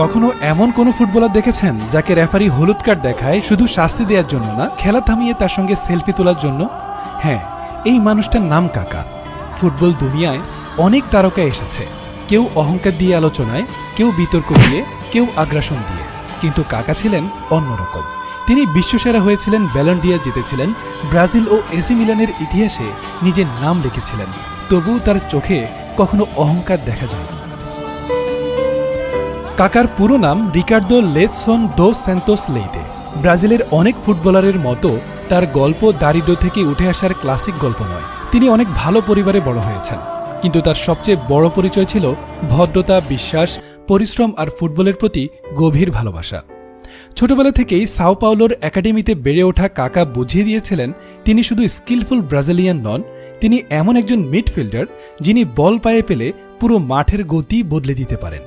কখনো এমন কোনো ফুটবলার দেখেছেন যাকে রেফারি হলুদ কার্ড দেখায় শুধু শাস্তি দেওয়ার জন্য না, খেলা থামিয়ে তার সঙ্গে সেলফি তোলার জন্য? হ্যাঁ, এই মানুষটার নাম কাকা। ফুটবল দুনিয়ায় অনেক তারকা এসেছে, কেউ অহংকার দিয়ে আলোচনায়, কেউ বিতর্ক দিয়ে, কেউ আগ্রাসন দিয়ে, কিন্তু কাকা ছিলেন অন্যরকম। তিনি বিশ্বসেরা হয়েছিলেন, ব্যালন ডি'অর জিতেছিলেন, ব্রাজিল ও এসি মিলানের ইতিহাসে নিজের নাম লিখেছিলেন। তবুও তার চোখে কখনো অহংকার দেখা যায়নি। কাকার পুরো নাম রিকার্দো লেজসন দো স্যান্তোস লেইতে। ব্রাজিলের অনেক ফুটবলারের মতো তার গল্প দারিদ্র্য থেকে উঠে আসার ক্লাসিক গল্প নয়। তিনি অনেক ভালো পরিবারে বড় হয়েছেন, কিন্তু তার সবচেয়ে বড় পরিচয় ছিল ভদ্রতা, বিশ্বাস, পরিশ্রম আর ফুটবলের প্রতি গভীর ভালোবাসা। ছোটবেলা থেকেই সাও পাওলোর একাডেমিতে বেড়ে ওঠা কাকা বুঝিয়ে দিয়েছিলেন তিনি শুধু স্কিলফুল ব্রাজিলিয়ান নন, তিনি এমন একজন মিডফিল্ডার যিনি বল পায়ে পেলে পুরো মাঠের গতি বদলে দিতে পারেন।